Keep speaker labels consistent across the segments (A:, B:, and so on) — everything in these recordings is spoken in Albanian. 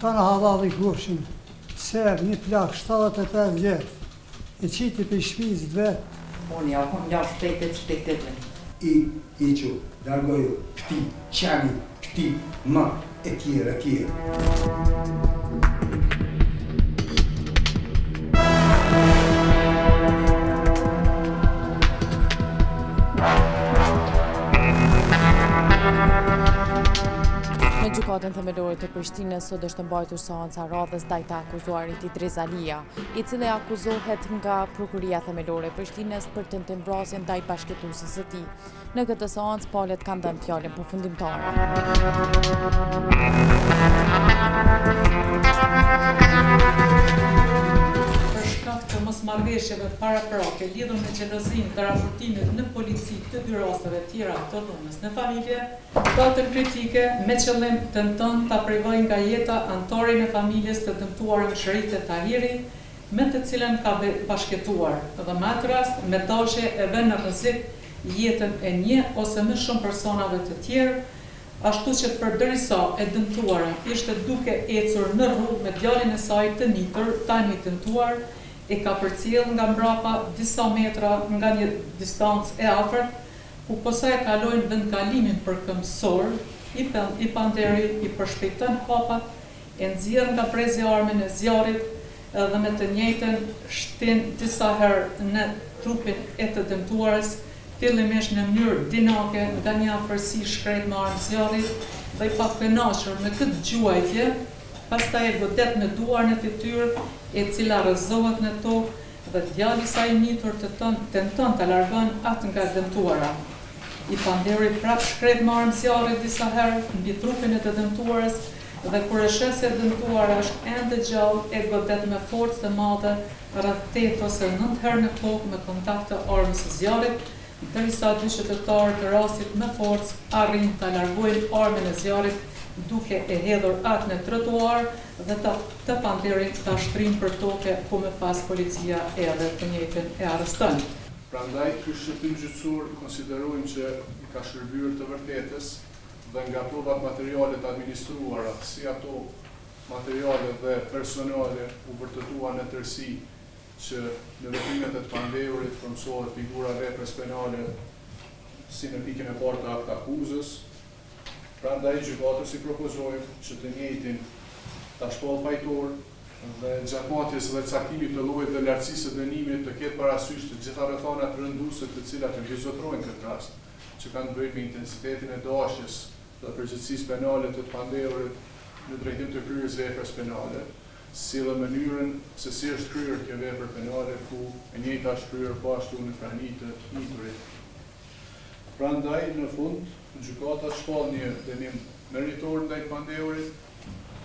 A: Ka në halal i kufshin, serë, një plak, 75 vjetë, e qiti për shpizë vetë.
B: Unë ja kom ja shtetet.
C: I që, largoju, këti, qani, këti, ma, e tjera.
D: Në gjykatën themelore të Prishtinës sot është mbajtur seanca radhës ndaj të akuzuarit Idris Alia, i cili akuzohet nga Prokuria Themelore e Prishtinës për tentimvrasje ndaj bashkëtuesës së tij. Në këtë seancë palët kanë dhënë fjalën përfundimtare.
E: Të mosmarrëveshjeve paraprake lidhur me xhelozinë të raportimit në polici të dy rasteve tjera të dhunës në familje, datën kritike me qëllim tenton ta privojë nga jeta anëtarin e familjes të dëmtuarën Sherite Tahiri, me të cilën ka bashkëtuar dhe në atë rast me dashje e vënë në rrezik jetën e një ose më shumë personave të tjerë, ashtu që përdërisa e dëmtuara ishte duke ecur në rrugë me djalin e saj të nitur, tani dëmtuar, e ka përcjell nga mbrapa disa metra nga një distancë e afërt, ku posa e kalojnë vendkalimin për këmbësor, i panderi i përshpejton hapat, e nxjerr nga brezi armën e zjarrit dhe me të njëjtën shtin disa herë në trupin e të dëmtuarës, fillimisht në mënyrë dinake nga një afërsi shkret me armë zjarri dhe i pakënaqur me këtë gjuajtje, pastaj e godet me duar në fytyrë, e cila rrëzohet në tokë dhe djali i saj i nitur tenton ta largon atë nga dëmtuara. I panderi prap shkret me armë zjarri disa herë mbi trupin e të dëmtuarës dhe kur e sheh se e dëmtuara është ende gjallë, e godet me forcë të madhe rreth 8 ose 9 herë në kokë me kontakt të armës së zjarrit, derisa dy qytetarët të rastit me forcë arrin ta largojnë armën e zjarrit duke e hedhur atë në trotuar dhe të panderin ta shtrin për toke, ku më pas policia edhe të njëjtën e arreston.
F: Prandaj, ky shërbim gjyqësor konsiderojmë që i ka shërbyer të vërtetës dhe nga provat materiale të administruara, si ato materiale dhe personale u vërtetuan në tërësi që në veprimet e të pandehurit frymësohet figura vepres penale si në pikën e parë të akt akuzës. Prandaj gjykatës i propozojmë që të njëjtin ta shpall fajtor dhe gjatmatjes dhe caktimit të llojit dhe lartësisë së dënimit të ketë parasysh të gjitha rrethanat rënduese të cilat viziotrojnë këtë rast, që kanë të bëjnë me intensitetin e dashjes dhe përgjegjësisë penale të pandehurit në drejtim të kryerjes veprës penale, si dhe mënyrën se si është kryer kjo vepër penale, ku e njëjta është kryer po ashtu në krahni të niturit. Prandaj, në fund, gjykata shpall një dënim meritor ndaj pandehurit.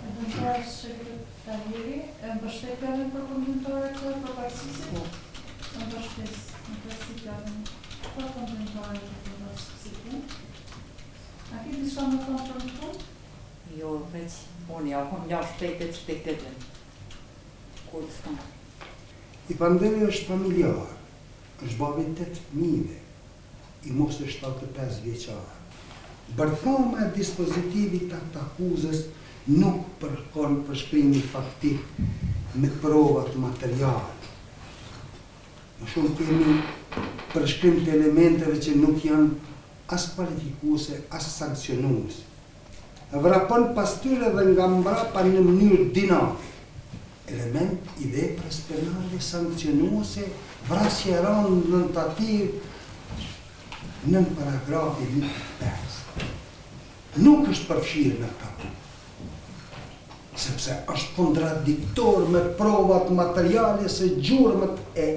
G: Dëmtuari Sherite Tahiri, e mbështet fjalën përfundimtare të përfaqësuesit? Mbështet fjalën përfundimtare të përfaqësuesit. A ke diçka më të thonë për këtë?
B: Jo, veç unë ja kom ja shtetet. Kur s'kam.
C: I panderi është familjar, është babi 8 fëmijëve, i mos është 75 vjeçar. Bërthama e dispozitivit të akuzës nuk përkon përshkrimi faktik me provat materiale. Më shumë kemi përshkrim të elementeve që nuk janë as kualifikuese, as sankcionuese. Vrapon pas tyre dhe nga mbrapa në mënyrë dinamike. Element i veprës penale sankcionuese, vrasje e rënë në tativ në paragrafi 1.5. Nuk është përfshirë në këta, sepse është kontradiktor me provat materiale se gjurmët e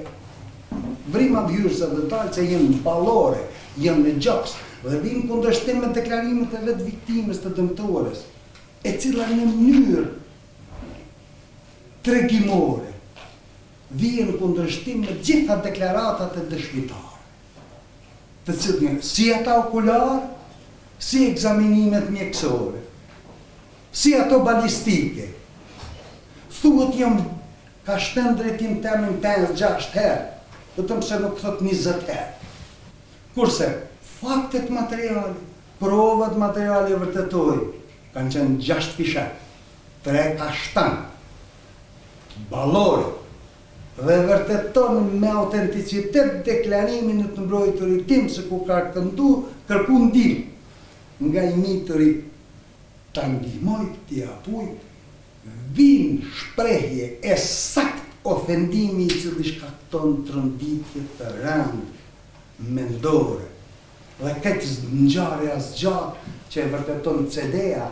C: vrima bjyrëse dhe talë që jenë ballore, jenë në gjaks, dhe vinë kundërshtim me deklarimet e vetë viktimës të dëmtuarës, e cila në mënyrë tregimore vinë kundërshtim me gjitha deklaratat e dëshmitarë, të cilën si ata okular, si ekzaminimet mjekësore, si ato balistike. Thuhet jam ka shtën drejtim termin 5-6 herë, vetëm se nuk thot 20 herë. Kurse faktet materiale, provat materiale vërtetoj, kanë qenë 6 fishet. 3 ka shtanë, balore, dhe vërteton me autenticitet deklarimin në të mbrojtërit tim se ku ka kërku ndim nga i mitëri të ndihmoj, t'i apuj, vin shprehje e sakt ofendimi i cili shkakton tronditje të rëndë mendore. Dhe këtë ngjarje asgjatë që e vërteton CD-a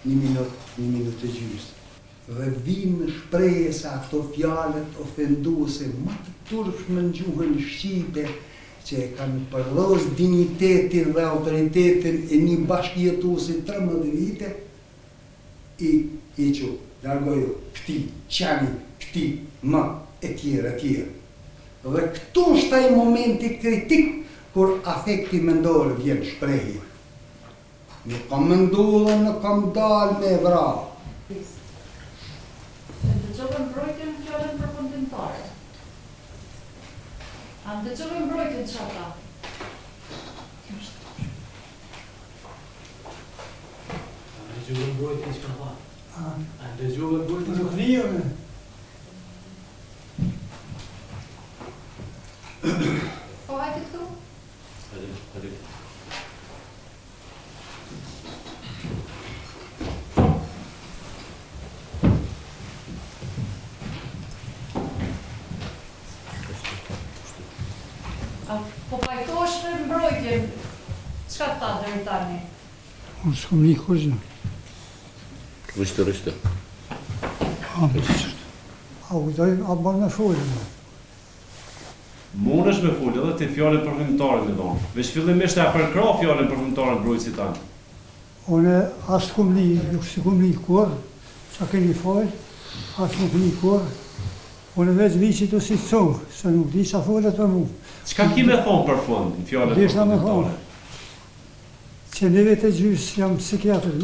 C: 1 minutë e gjysmë. Dhe vinë shprehje se ato fjalët ofenduese më të turpshme në gjuhën shqipe që e kanë përdhos dignitetin dhe autoritetin e një bashkëjetuesi 13 vite i që largoju këti, qani, këti, më, e tjera. Dhe këtu është ai momenti kritik kur afekti mendor vjen shprehje. Nuk kam mendu dhe nuk kam dalë me vra.
G: Ndëgjove mbrojtjen fjalën përfundimtare. A ndëgjove mbrojtjen çata?
H: Ndëgjove mbrojtjen që ka thënë. A ndëgjove mbrojtjen?
A: Nuk vijome.
G: Po hajde këtu.
H: Hajde.
G: Po pajtohesh me mbrojtjen. Çka tha deri tani?
A: Unë s'kom një kuzhë.
I: Rishtë.
A: A bërë me folën.
H: Mundesh me folë edhe ti fjalën përfundimtare me dhonë. Veç fillimisht e përkra fjalën përfundimtare mbrojtësit tanë.
A: Unë as s'kom një kur, që keni folë, as nuk një kur. Unë veç vicit o si të thongë, se nuk di që a folët për mu.
H: Çka ki me thonë për fund në fjalën
A: Deshna me
H: përfundimtare?
A: thonë, që në vete gjysë jam psikiatr,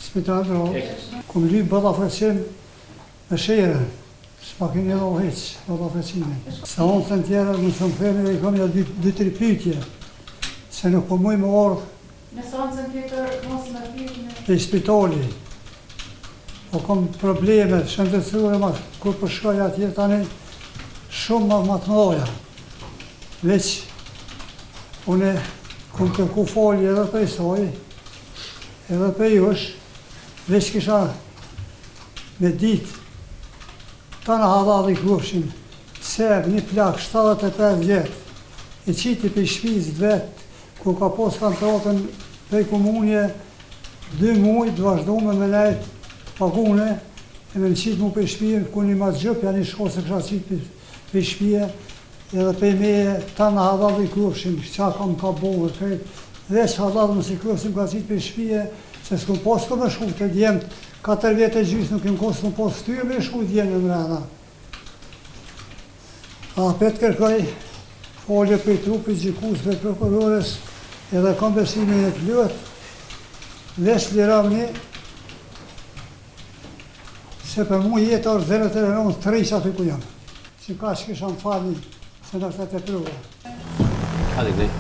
A: spital rrë, kom ly bëlla freqen me shere, s'pa keni edhe o heqë, bëlla freqine. Sa onë të në tjera, më shumë ferme, i kom ja 2-3 pytje, se nuk po muj më orë
G: Me seancën tjetër mos më pyetni.
A: e spitali. Po kom probleme, shëndetësore, kur përshkoj atje tani, shumë më të mëdha. Veç, une kom kërku folje edhe për saj, edhe për jush, veç kisha me ditë, ta në hadalli kufshin, serë, një plak, 75 vjetë, e qiti për shpizë vetë, ku ka pos kantratën për komunje, 2 muaj të vazhdojme me nejtë pagune, e me në qitë mu për shpije, ku një ma të gjëpë, janë një shko se kësha qitë për shpije, edhe për me ta në hadalli kufshin, qa kam ka bovër krejt, dhe që hadalli më si kufshin ka qitë për shpije, se s'kom pos të me shku të djemë, 4 vjetë e gjysë nuk im kosë më pos të tyre me shku të djemë në mrena. A petë kërkoj, folje për i trupit gjikus për prokurores, edhe kom besimin e plët, veç liravni, se për mu jetë është zërët e rënonë të rejqë aty ku jam. Që ka që kisha më fali, se në këtë të pruva.
I: Hadi kënej.